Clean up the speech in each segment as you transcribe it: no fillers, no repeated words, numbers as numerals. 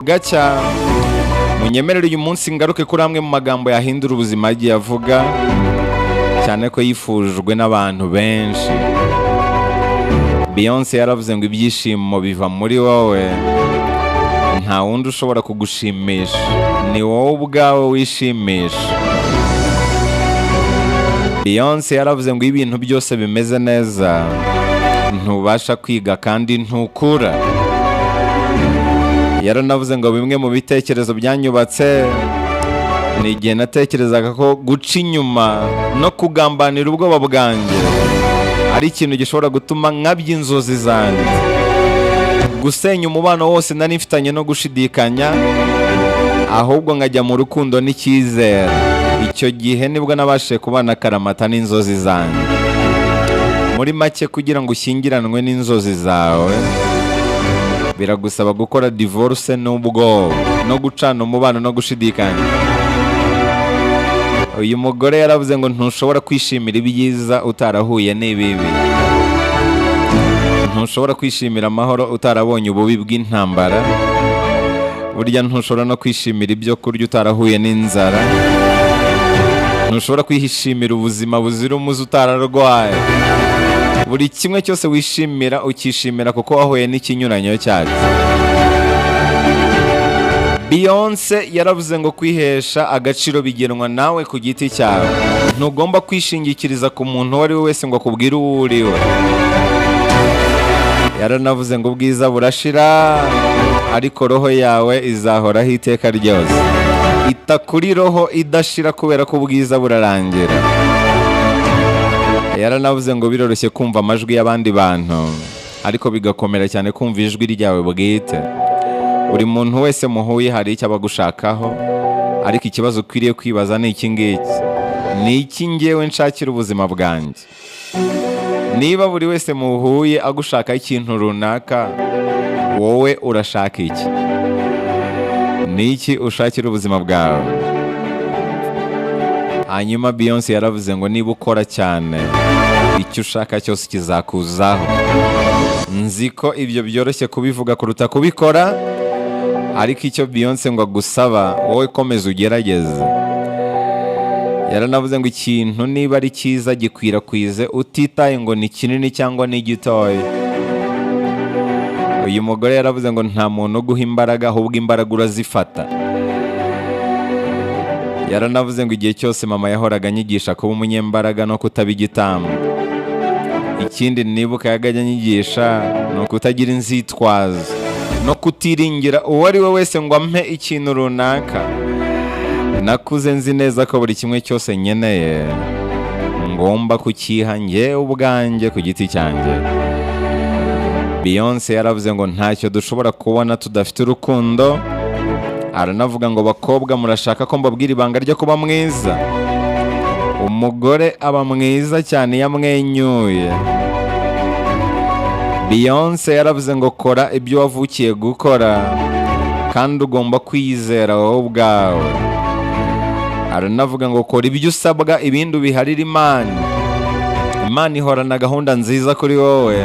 gacya munyemerere uyu munsi ngaruke kuri amwe mu magambo yahindura ubuzima yagiye avuga, cyane ko yifujwe n'abantu benshi. Beyonce yaravuze ngo ibyishimo biva muri wowe, nta wundi ushobora kugushimisha, ni wowe ubwawe wishimisha. Beyonce yaravuze ngo ibintu byose bimeze neza, ntubasha kwiga kandi ntukura. Yaranavuze ngo bimwe mu bitekerezo byanyubatse ni igihe natekerezaga ko guca inyuma no kugambanira ubwoba bwanjye ari ikintu gishobora gutuma nkabya inzozi zanjye, gusenya umubano wose nari mfitanye no gushidikanya, ahubwo nkajya mu rukundo n'icyizere. Icyo gihe nibwo nabashije kubana akaramata n'inzozi zanjye. Muri make, kugira ngo ushyingiranwe n'inzozi zawe biragusaba gukora divorce n'ubwoba no gucana umubano no gushidikanya. Uyu mugore yaravuze ngo ntushobora kwishimira ibyiza utarahuye n'ibibi, ntushobora kwishimira amahoro utarabonye ububi bw'intambara, burya ntushobora no kwishimira ibyo kurya utarahuye n'inzara, ntushobora kwishimira ubuzima buzira umuze utararwaye. Buri kimwe cyose wishimira ukishimira kuko wahuye n'ikinyuranyo cyacyo. Beyonce yaravuze ngo kwihesha agaciro bigenwa nawe ku giti cyawe, ntugomba kwishingikiriza ku muntu uwo ari we wese ngo akubwire uwo uri we. Yaranavuze ngo ubwiza burashira ariko roho yawe izahoraho iteka ryose. Ita kuri roho idashira kubera ko ubwiza burarangira. Yaranavuze ngo biroroshye kumva amajwi y'abandi bantu, ariko bigakomera cyane kumva ijwi ryawe bwite. Buri muntu wese muhuye hari icyo abagushakaho, ariko ikibazo ukwiriye kwibaza ni iki ngiki: ni iki ngewe nshakira ubuzima bwanjye? Niba buri wese muhuye agushaka ikintu runaka, wowe urashaka iki? Ni iki ushakira ubuzima bwawe? Hanyuma Beyonce yaravuze ngo niba ukora cyane, icyo ushaka cyose kizakuzaho. Nzi ko ibyo byoroshye kubivuga kuruta kubikora, ariko icyo Beyonce ngo agusaba wowe komeza ugerageze. Yaranavuze ngo ikintu niba ari cyiza gikwirakwize utitaye ngo ni kinini cyangwa ni gitoya. Uyu mugore yaravuze ngo nta muntu uguha imbaraga, ahubwo imbaraga urazifata. Yaranavuze ngo igihe cyose mama yahoraga anyigisha kuba umunyembaraga no kutaba igitambo. Ikindi nibuka yagajya anyigisha ni ukutagira inzitwazo no kutiringira uwo ari we wese ngo ampe ikintu runaka. Nakuze nzi neza ko buri kimwe cyose nkeneye ngomba kukiha njye ubwanjye ku giti cyanjye. Beyonce yaravuze ngo ntacyo dushobora kubona tudafite urukundo. Aranavuga ngo bakobwa murashaka ko mbabwira ibanga ryo kuba mwiza? Umugore aba mwiza cyane iyo amwenyuye. Beyonce yaravuze ngo kora ibyo wavukiye gukora, kandi ugomba kwizera wowe ubwawe. Aranavuga ngo kora ibyo usabwa, ibindi ubiharire Imana. Imana ihorana gahunda nziza kuri wowe,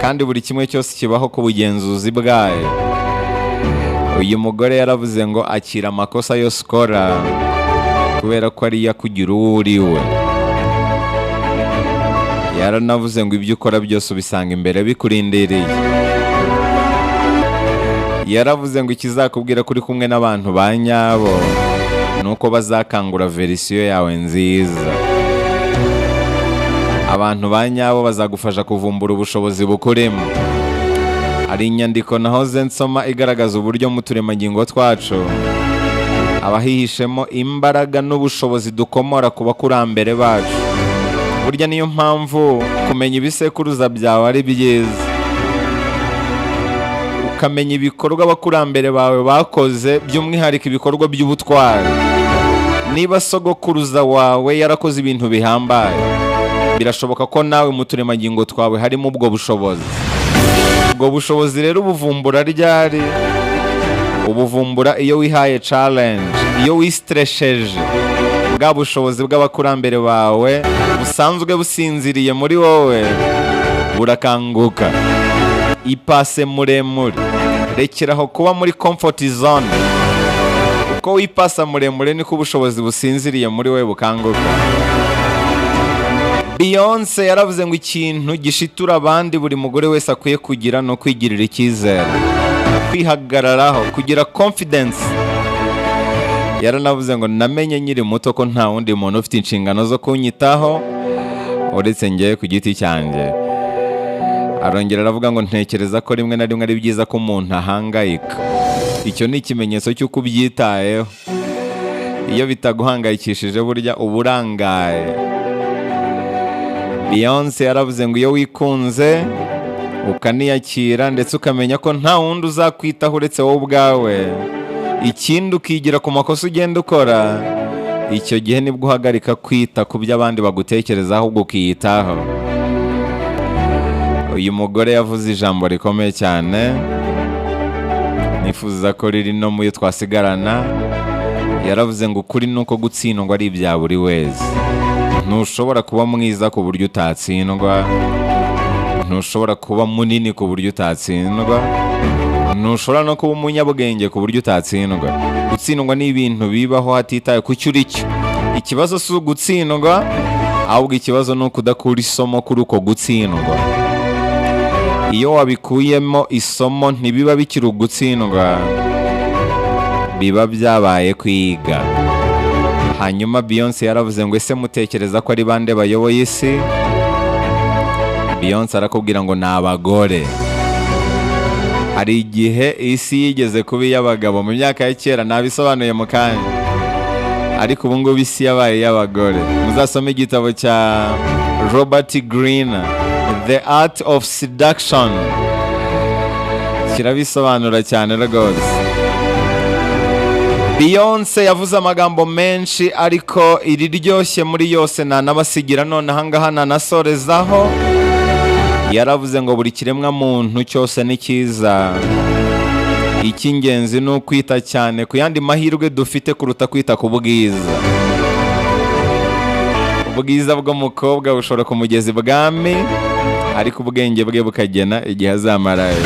kandi buri kimwe cyose kibaho ku bugenzuzi bwayo. Uyu mugore yaravuze ngo akira amakosa yose ukora, kubera ko ariyo akugira uwo uri we. Yaranavuze ngo ibyo ukora byose ubisanga imbere bikurindiriye. Yaravuze ngo ikizakubwira kuri kumwe n'abantu ba nyabo nuko bazakangura verisiyo yawe nziza. Abantu ba nyabo bazagufasha kuvumbura ubushobozi bukurimo. Hari inyandiko nahoze nsoma igaragaza uburyo mu turemangingo twacu abahihishemo imbaraga n'ubushobozi dukomora ku bakurambere bacu. Burya niyo mpamvu kumenya ibisekuruza byawe ari byiza, ukamenya ibikorwa abakurambere bawe bakoze, by'umwihariko ibikorwa by'ubutwari. Niba sogokuruza wawe yarakoze ibintu bihambaye, birashoboka ko nawe mu turemangingo twawe harimo ubwo bushobozi. Ubwo bushobozi rero ubuvumbura ryari? Ubuvumbura iyo wihaye challenge, iyo wistresheje. Bwa bushobozi bw'abakurambere bawe busanzwe businziriye muri wowe burakanguka. Ipase muremure rekeraho kuba muri comfort zone. Uko wipasa muremure niko ubushobozi businziriye muri we bukanguka. Beyonce yaravuze ngo ikintu gishitura abandi buri mugore wese akwiye kugira no kwigirira icyizere, kwihagararaho, kugira confidence. Yaranavuze ngo namenye nkiri muto ko nta wundi muntu ufite inshingano zo kunyitaho uretse njye ku giti cyanjye. Arongera aravuga ngo ntekereza ko rimwe na rimwe ari byiza ko umuntu ahangayika. Icyo ni ikimenyetso cy'uko ubyitayeho. Iyo bitaguhangayikishije burya uba urangaye. Beyonce yaravuze ngo iyo wikunze ukaniyakira ndetse ukamenya ko nta wundi uzakwitaho uretse wowe ubwawe, ikindi ukigira ku makosa ugenda ukora, icyo gihe nibwo uhagarika kwita ku byo abandi bagutekerezaho ahubwo ukiyitaho. Uyu mugore yavuze ijambo rikomeye cyane, nifuza ko riri no mu yo twasigarana. Yaravuze ngo ukuri ni uko gutsindwa ari ibya buri wese. Ntushobora kuba mwiza ku buryo utatsindwa, ntushobora kuba munini ku buryo utatsindwa, ntushobora no kuba umunyabwenge ku buryo utatsindwa. Gutsindwa ni ibintu bibaho hatitaye ku cyo uri cyo. Ikibazo si ugutsindwa, ahubwo ikibazo ni ukudakura isomo kuri uko gutsindwa. Iyo wabikuyemo isomo ntibiba bikiri ugutsindwa, biba byabaye kwiga. Hanyuma Beyonce yaravuze ngo ese mutekereza ko ari bande bayoboye isi? Beyonce arakubwira ngo ni abagore. Hari igihe isi yigeze kuba iy'abagabo mu myaka ya kera, nabisobanuye mu kanya, ariko ubu ngubu isi yabaye iy'abagore. Muzasome igitabo cya Robert Greene, The Art of Seduction, kirabisobanura cyane rwose. Beyonce yavuze amagambo menshi, ariko iriryoshye muri yose nanabasigira none ahangaha nanasorezaho. Yaravuze ngo buri kiremwa muntu cyose ni cyiza, icy'ingenzi ni ukwita cyane ku yandi mahirwe dufite kuruta kwita ku bwiza. Ubwiza bw'umukobwa bushobora kumugeza ibwami, ariko ubwenge bwe bukagena igihe azamarayo.